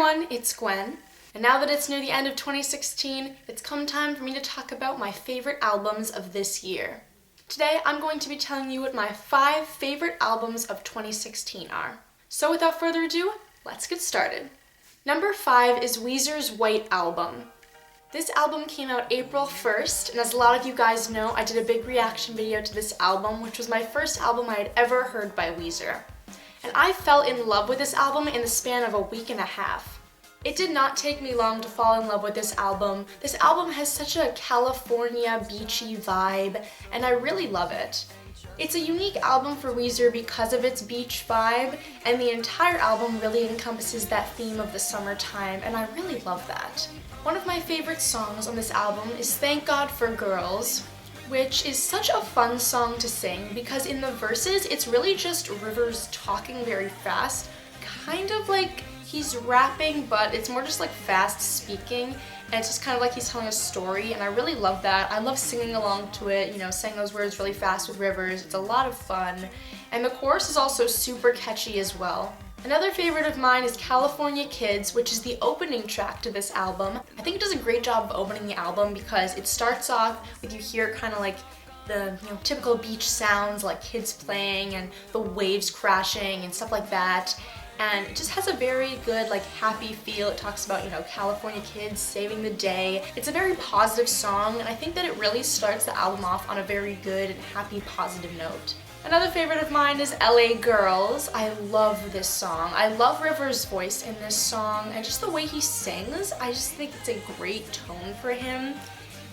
everyone, it's Gwen, and now that it's near the end of 2016, it's come time for me to talk about my favorite albums of this year. Today, I'm going to be telling you what my 5 favorite albums of 2016 are. So without further ado, let's get started. Number 5 is Weezer's White Album. This album came out April 1st, and as a lot of you guys know, I did a big reaction video to this album, which was my first album I had ever heard by Weezer. And I fell in love with this album in the span of a week and a half. It did not take me long to fall in love with this album. This album has such a California beachy vibe, and I really love it. It's a unique album for Weezer because of its beach vibe, and the entire album really encompasses that theme of the summertime, and I really love that. One of my favorite songs on this album is Thank God for Girls, which is such a fun song to sing because in the verses it's really just Rivers talking very fast, kind of like he's rapping, but it's more just like fast speaking, and it's just kind of like he's telling a story, and I really love that. I love singing along to it, saying those words really fast with Rivers. It's a lot of fun, and the chorus is also super catchy as well. Another favorite of mine is California Kids, which is the opening track to this album. I think it does a great job of opening the album because it starts off with you hear kind of like the typical beach sounds like kids playing and the waves crashing and stuff like that. And it just has a very good happy feel. It talks about California kids saving the day. It's a very positive song, and I think that it really starts the album off on a very good and happy positive note. Another favorite of mine is LA Girls. I love this song. I love Rivers' voice in this song, and just the way he sings, I just think it's a great tone for him.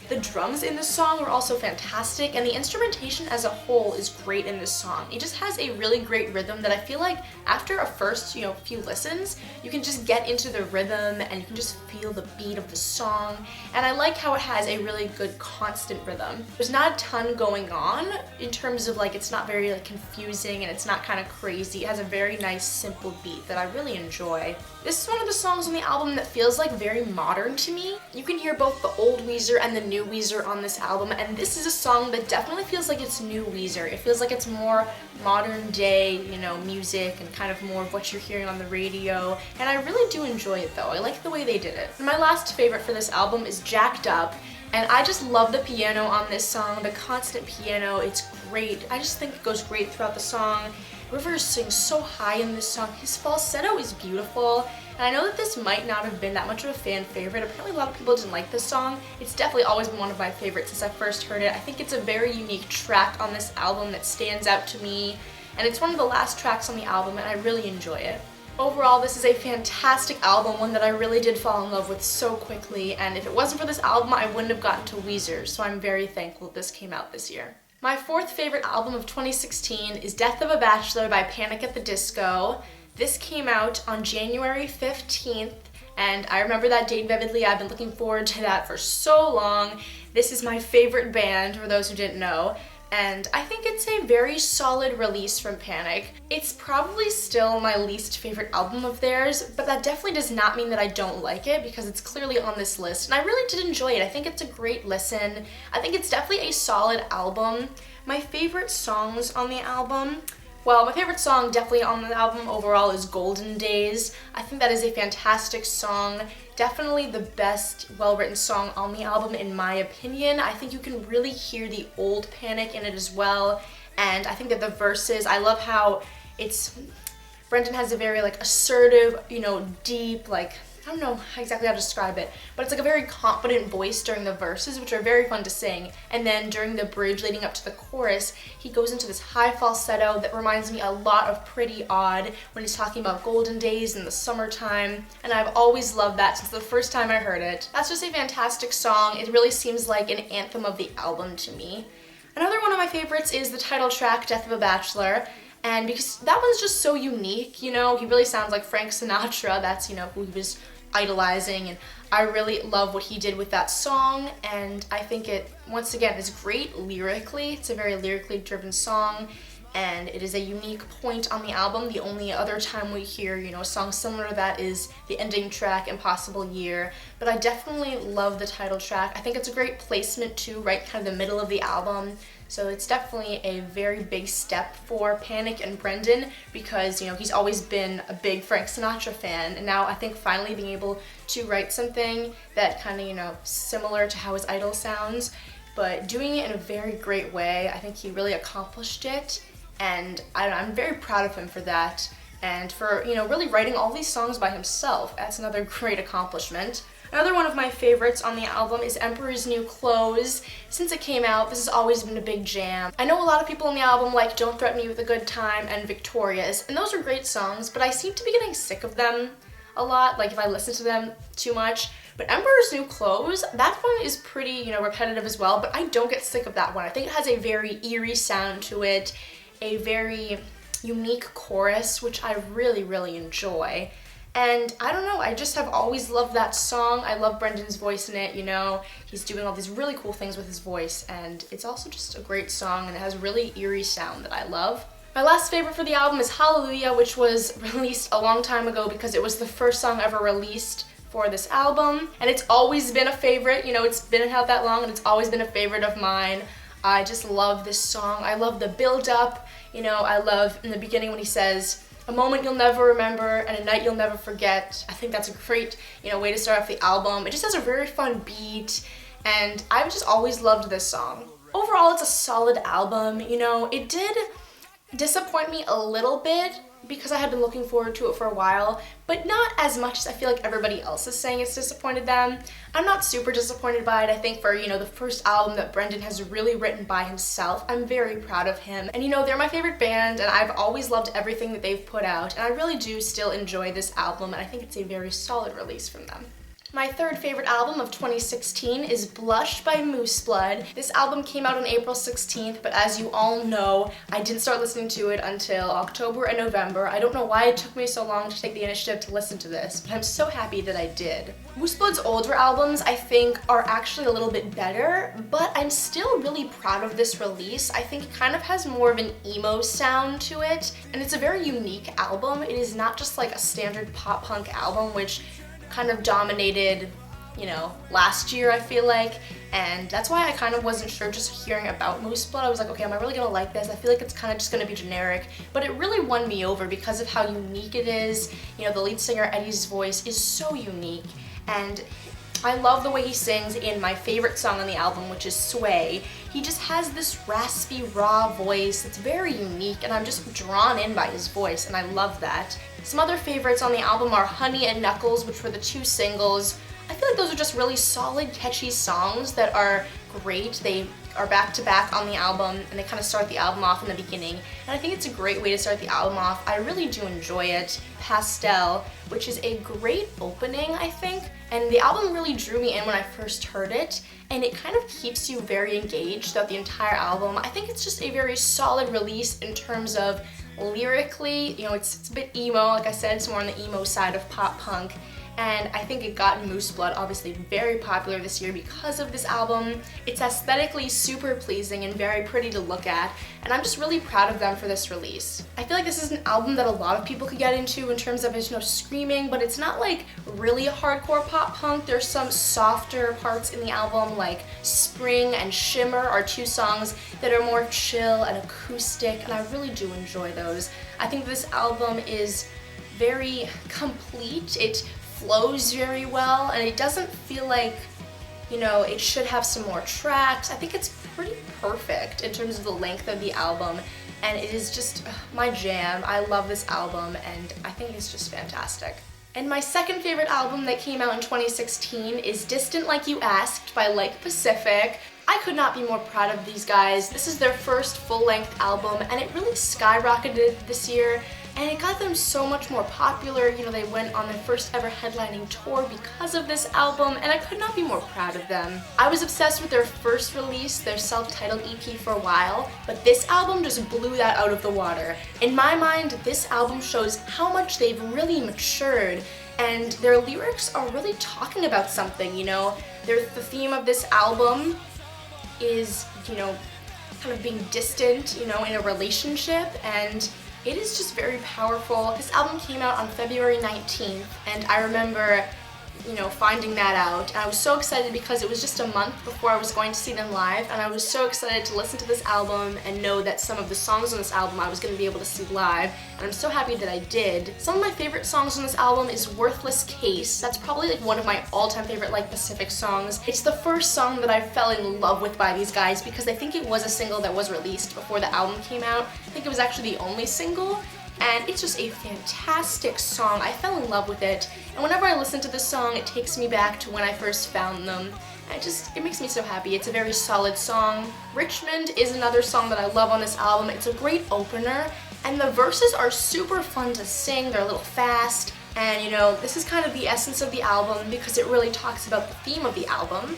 The drums in this song are also fantastic, and the instrumentation as a whole is great in this song. It just has a really great rhythm that I feel like after a first, few listens, you can just get into the rhythm and you can just feel the beat of the song. And I like how it has a really good constant rhythm. There's not a ton going on in terms of it's not very confusing, and it's not kind of crazy. It has a very nice simple beat that I really enjoy. This is one of the songs on the album that feels very modern to me. You can hear both the old Weezer and the new Weezer on this album, and this is a song that definitely feels like it's new Weezer. It feels like it's more modern day, music, and kind of more of what you're hearing on the radio, and I really do enjoy it though. I like the way they did it. And my last favorite for this album is Jacked Up, and I just love the piano on this song, the constant piano. It's great. I just think it goes great throughout the song. Rivers sings so high in this song. His falsetto is beautiful, and I know that this might not have been that much of a fan favorite. Apparently a lot of people didn't like this song. It's definitely always been one of my favorites since I first heard it. I think it's a very unique track on this album that stands out to me, and it's one of the last tracks on the album, and I really enjoy it. Overall, this is a fantastic album, one that I really did fall in love with so quickly, and if it wasn't for this album, I wouldn't have gotten to Weezer, so I'm very thankful that this came out this year. My 4th favorite album of 2016 is Death of a Bachelor by Panic at the Disco. This came out on January 15th, and I remember that date vividly. I've been looking forward to that for so long. This is my favorite band, for those who didn't know, and I think it's a very solid release from Panic. It's probably still my least favorite album of theirs, but that definitely does not mean that I don't like it because it's clearly on this list, and I really did enjoy it. I think it's a great listen. I think it's definitely a solid album. My favorite songs on the album, well, my favorite song definitely on the album overall is Golden Days. I think that is a fantastic song. Definitely the best well-written song on the album in my opinion. I think you can really hear the old Panic in it as well, and I think that the verses, I love how Brendan has a very assertive, deep, I don't know exactly how to describe it, but it's a very confident voice during the verses, which are very fun to sing. And then during the bridge leading up to the chorus, he goes into this high falsetto that reminds me a lot of Pretty Odd when he's talking about golden days in the summertime, and I've always loved that since the first time I heard it. That's just a fantastic song. It really seems like an anthem of the album to me. Another one of my favorites is the title track, Death of a Bachelor. And because that one's just so unique, he really sounds like Frank Sinatra. That's, who he was idolizing, and I really love what he did with that song, and I think it, once again, is great lyrically. It's a very lyrically driven song, and it is a unique point on the album. The only other time we hear, a song similar to that is the ending track, Impossible Year, but I definitely love the title track. I think it's a great placement too, right kind of the middle of the album. So it's definitely a very big step for Panic and Brendan because, you know, he's always been a big Frank Sinatra fan, and now I think finally being able to write something that kind of, you know, similar to how his idol sounds, but doing it in a very great way. I think he really accomplished it, and I'm very proud of him for that, and for, you know, really writing all these songs by himself. That's another great accomplishment. Another one of my favorites on the album is Emperor's New Clothes. Since it came out, this has always been a big jam. I know a lot of people on the album like Don't Threaten Me with a Good Time and Victorious, and those are great songs, but I seem to be getting sick of them a lot, like if I listen to them too much. But Emperor's New Clothes, that one is pretty, you know, repetitive as well, but I don't get sick of that one. I think it has a very eerie sound to it, a very unique chorus, which I really, really enjoy. And I don't know, I just have always loved that song. I love Brendan's voice in it, you know. He's doing all these really cool things with his voice, and it's also just a great song, and it has a really eerie sound that I love. My last favorite for the album is Hallelujah, which was released a long time ago because it was the first song ever released for this album, and it's always been a favorite. You know, it's been out that long, and it's always been a favorite of mine. I just love this song. I love the build-up. You know, I love in the beginning when he says, "A moment you'll never remember and a night you'll never forget." I think that's a great, you know, way to start off the album. It just has a very fun beat, and I've just always loved this song. Overall, it's a solid album. You know, it did disappoint me a little bit because I had been looking forward to it for a while, but not as much as I feel like everybody else is saying it's disappointed them. I'm not super disappointed by it. I think for, you know, the first album that Brendan has really written by himself, I'm very proud of him. And, you know, they're my favorite band, and I've always loved everything that they've put out, and I really do still enjoy this album, and I think it's a very solid release from them. My third favorite album of 2016 is Blush by Moose Blood. This album came out on April 16th, but as you all know, I didn't start listening to it until October and November. I don't know why it took me so long to take the initiative to listen to this, but I'm so happy that I did. Moose Blood's older albums, I think, are actually a little bit better, but I'm still really proud of this release. I think it kind of has more of an emo sound to it, and it's a very unique album. It is not just like a standard pop punk album, which kind of dominated, you know, last year, I feel like, and that's why I kind of wasn't sure just hearing about Moose Blood. I was like, okay, am I really gonna like this? I feel like it's kind of just gonna be generic, but it really won me over because of how unique it is. You know, the lead singer Eddie's voice is so unique, and I love the way he sings in my favorite song on the album, which is Sway. He just has this raspy, raw voice that's very unique, and I'm just drawn in by his voice, and I love that. Some other favorites on the album are Honey and Knuckles, which were the two singles. I feel like those are just really solid, catchy songs that are great. They are back-to-back on the album, and they kind of start the album off in the beginning, and I think it's a great way to start the album off. I really do enjoy it. Pastel, which is a great opening, I think, and the album really drew me in when I first heard it, and it kind of keeps you very engaged throughout the entire album. I think it's just a very solid release in terms of lyrically. You know, it's a bit emo, like I said, it's more on the emo side of pop punk, and I think it got Moose Blood obviously very popular this year because of this album. It's aesthetically super pleasing and very pretty to look at, and I'm just really proud of them for this release. I feel like this is an album that a lot of people could get into in terms of its, you know, screaming, but it's not like really hardcore pop punk. There's some softer parts in the album, like Spring and Shimmer are two songs that are more chill and acoustic, and I really do enjoy those. I think this album is very complete. It flows very well, and it doesn't feel like, you know, it should have some more tracks. I think it's pretty perfect in terms of the length of the album, and it is just my jam. I love this album, and I think it's just fantastic. And my second favorite album that came out in 2016 is Distant Like You Asked by Lake Pacific. I could not be more proud of these guys. This is their first full-length album, and it really skyrocketed this year, and it got them so much more popular. You know, they went on their first ever headlining tour because of this album, and I could not be more proud of them. I was obsessed with their first release, their self-titled EP, for a while, but this album just blew that out of the water. In my mind, this album shows how much they've really matured, and their lyrics are really talking about something, you know. The theme of this album is, you know, kind of being distant, you know, in a relationship, and it is just very powerful. This album came out on February 19th, and I remember finding that out. And I was so excited because it was just a month before I was going to see them live, and I was so excited to listen to this album and know that some of the songs on this album I was going to be able to see live, and I'm so happy that I did. Some of my favorite songs on this album is Worthless Case. That's probably like one of my all-time favorite like Pacific songs. It's the first song that I fell in love with by these guys because I think it was a single that was released before the album came out. I think it was actually the only single. And it's just a fantastic song. I fell in love with it, and whenever I listen to this song, it takes me back to when I first found them. And it makes me so happy. It's a very solid song. Richmond is another song that I love on this album. It's a great opener, and the verses are super fun to sing. They're a little fast, and this is kind of the essence of the album because it really talks about the theme of the album.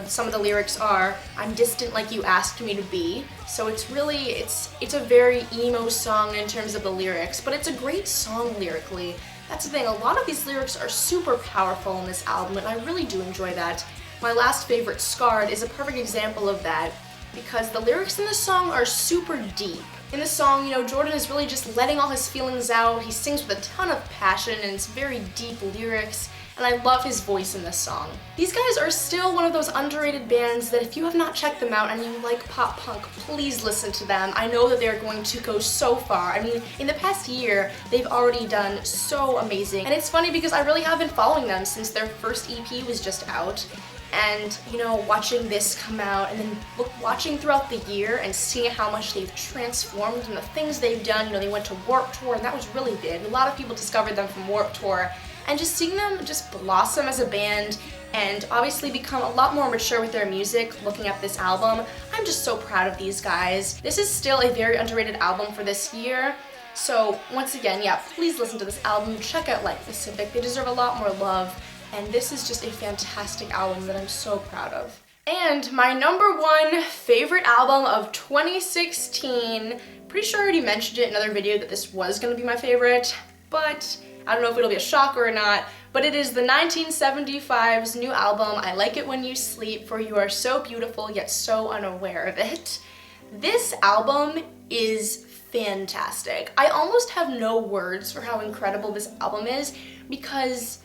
Some of the lyrics are, "I'm distant like you asked me to be." So it's a very emo song in terms of the lyrics, but it's a great song lyrically. That's the thing, a lot of these lyrics are super powerful in this album, and I really do enjoy that. My last favorite, Scarred, is a perfect example of that because the lyrics in this song are super deep. In the song, Jordan is really just letting all his feelings out. He sings with a ton of passion, and it's very deep lyrics. And I love his voice in this song. These guys are still one of those underrated bands that if you have not checked them out and you like pop punk, please listen to them. I know that they're going to go so far. I mean, in the past year, they've already done so amazing. And it's funny because I really have been following them since their first EP was just out. And, watching this come out and then watching throughout the year and seeing how much they've transformed and the things they've done. They went to Warped Tour, and that was really big. A lot of people discovered them from Warped Tour. And just seeing them just blossom as a band and obviously become a lot more mature with their music, looking at this album, I'm just so proud of these guys. This is still a very underrated album for this year. So once again, please listen to this album. Check out Like Pacific. They deserve a lot more love. And this is just a fantastic album that I'm so proud of. And my number one favorite album of 2016, pretty sure I already mentioned it in another video that this was gonna be my favorite, but I don't know if it'll be a shocker or not, but it is the 1975's new album, I Like It When You Sleep, for You Are So Beautiful Yet So Unaware of It. This album is fantastic. I almost have no words for how incredible this album is because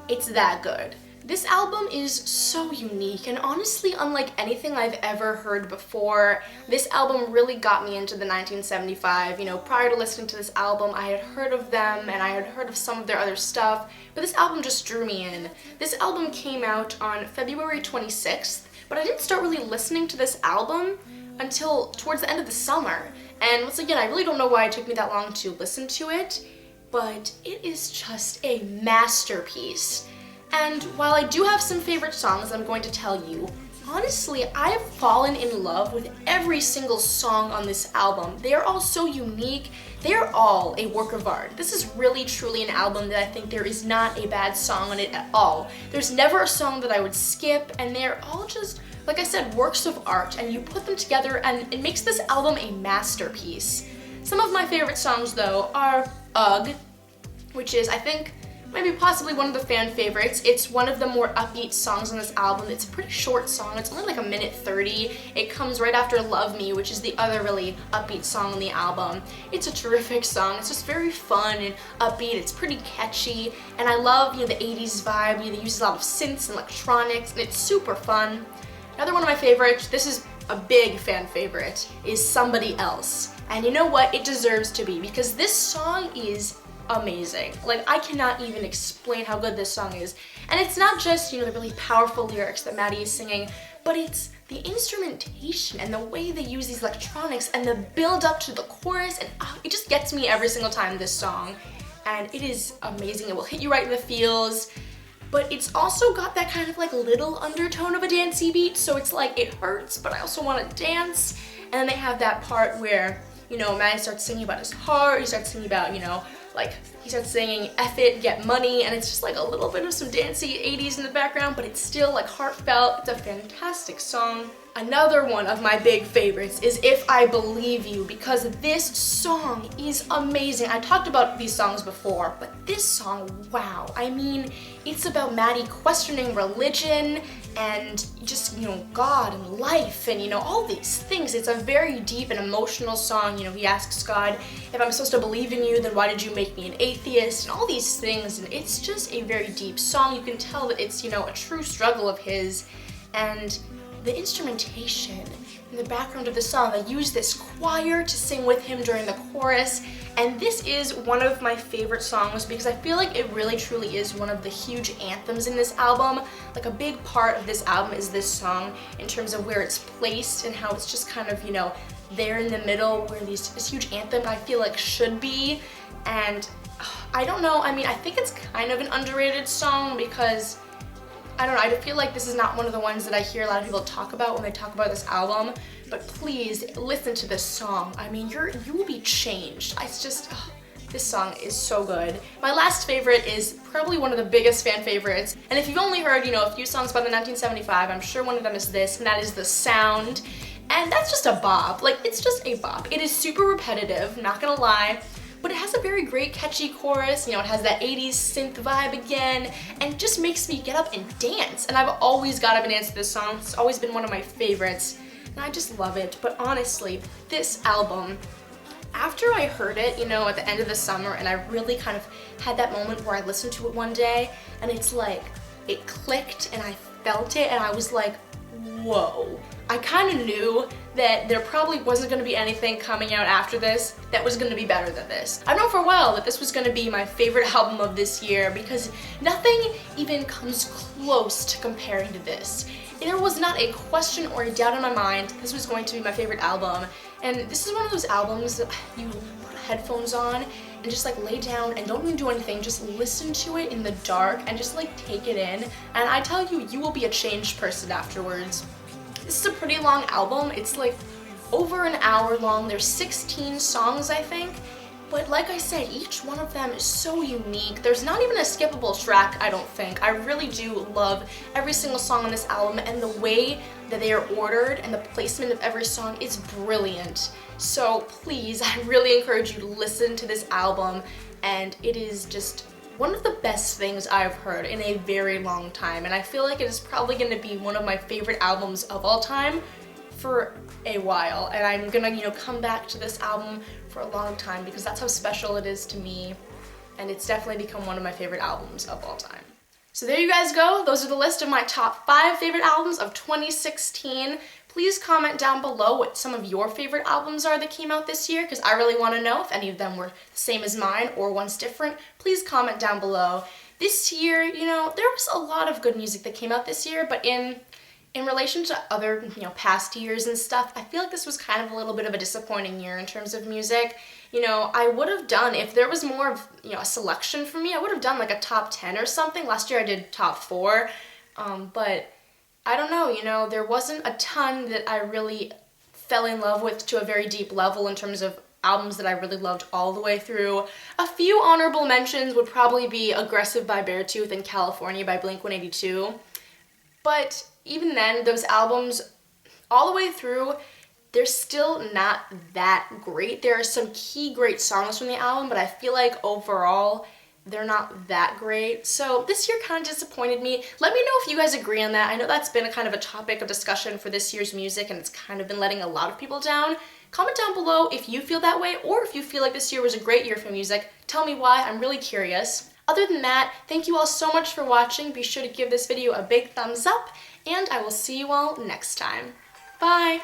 it's that good. This album is so unique and honestly unlike anything I've ever heard before. This album really got me into the 1975. Prior to listening to this album, I had heard of them and I had heard of some of their other stuff, but this album just drew me in. This album came out on February 26th, but I didn't start really listening to this album until towards the end of the summer. And once again, I really don't know why it took me that long to listen to it, but it is just a masterpiece. And while I do have some favorite songs I'm going to tell you, honestly, I've fallen in love with every single song on this album. They are all so unique. They are all a work of art. This is really truly an album that I think there is not a bad song on it at all. There's never a song that I would skip, and they're all just, like I said, works of art, and you put them together and it makes this album a masterpiece. Some of my favorite songs though are Ugh, which is, I think, maybe possibly one of the fan favorites. It's one of the more upbeat songs on this album. It's a pretty short song. It's only like 1:30. It comes right after Love Me, which is the other really upbeat song on the album. It's a terrific song. It's just very fun and upbeat. It's pretty catchy, and I love the 80s vibe. They use a lot of synths and electronics, and it's super fun. Another one of my favorites, this is a big fan favorite, is Somebody Else. And you know what? It deserves to be because this song is amazing. Like, I cannot even explain how good this song is. And it's not just, the really powerful lyrics that Maddie is singing, but it's the instrumentation and the way they use these electronics and the build up to the chorus, and it just gets me every single time, this song. And it is amazing. It will hit you right in the feels, but it's also got that kind of like little undertone of a dancey beat, so it's like it hurts, but I also want to dance. And then they have that part where, Maddie starts singing about his heart, he starts singing about, he starts singing F it, get money, and it's just like a little bit of some dancey 80s in the background, but it's still like heartfelt. It's a fantastic song. Another one of my big favorites is If I Believe You, because this song is amazing. I talked about these songs before, but this song, wow. I mean, it's about Maddie questioning religion and just, God and life and, all these things. It's a very deep and emotional song. He asks God, if I'm supposed to believe in you, then why did you make me an atheist? And all these things. And it's just a very deep song. You can tell that it's, a true struggle of his. And the instrumentation in the background of the song, they use this choir to sing with him during the chorus, and this is one of my favorite songs because I feel like it really truly is one of the huge anthems in this album. Like a big part of this album is this song in terms of where it's placed and how it's just kind of, there in the middle where this huge anthem I feel like should be. And I don't know, I mean, I think it's kind of an underrated song because I don't know, I feel like this is not one of the ones that I hear a lot of people talk about when they talk about this album, but please listen to this song. I mean, you will be changed. It's just, this song is so good. My last favorite is probably one of the biggest fan favorites, and if you've only heard, a few songs by the 1975, I'm sure one of them is this, and that is The Sound, and that's just a bop. Like, it's just a bop. It is super repetitive, not gonna lie, but it has a very great catchy chorus, it has that 80s synth vibe again, and it just makes me get up and dance. And I've always got up and danced to this song. It's always been one of my favorites, and I just love it. But honestly, this album, after I heard it, at the end of the summer, and I really kind of had that moment where I listened to it one day, and it's like, it clicked, and I felt it, and I was like, whoa. I kind of knew that there probably wasn't going to be anything coming out after this that was going to be better than this. I know for a while that this was going to be my favorite album of this year because nothing even comes close to comparing to this. There was not a question or a doubt in my mind this was going to be my favorite album. And this is one of those albums that you put headphones on and just like lay down and don't even do anything, just listen to it in the dark and just like take it in. And I tell you, you will be a changed person afterwards. This is a pretty long album. It's like over an hour long. There's 16 songs, I think. But like I said, each one of them is so unique. There's not even a skippable track, I don't think. I really do love every single song on this album, and the way that they are ordered and the placement of every song is brilliant. So please, I really encourage you to listen to this album, and it is just one of the best things I've heard in a very long time, and I feel like it is probably going to be one of my favorite albums of all time for a while, and I'm gonna, come back to this album for a long time because that's how special it is to me, and it's definitely become one of my favorite albums of all time. So there you guys go. Those are the list of my top 5 favorite albums of 2016. Please comment down below what some of your favorite albums are that came out this year, because I really want to know if any of them were the same as mine or one's different. Please comment down below. This year, there was a lot of good music that came out this year, but in relation to other, past years and stuff, I feel like this was kind of a little bit of a disappointing year in terms of music. I would have done, if there was more of, a selection for me, I would have done like a top 10 or something. Last year I did top 4, but I don't know, there wasn't a ton that I really fell in love with to a very deep level in terms of albums that I really loved all the way through. A few honorable mentions would probably be Aggressive by Beartooth and California by Blink-182. But even then, those albums, all the way through, they're still not that great. There are some key great songs from the album, but I feel like overall, they're not that great. So this year kind of disappointed me. Let me know if you guys agree on that. I know that's been a kind of a topic of discussion for this year's music, and it's kind of been letting a lot of people down. Comment down below if you feel that way, or if you feel like this year was a great year for music. Tell me why, I'm really curious. Other than that, thank you all so much for watching. Be sure to give this video a big thumbs up, and I will see you all next time. Bye!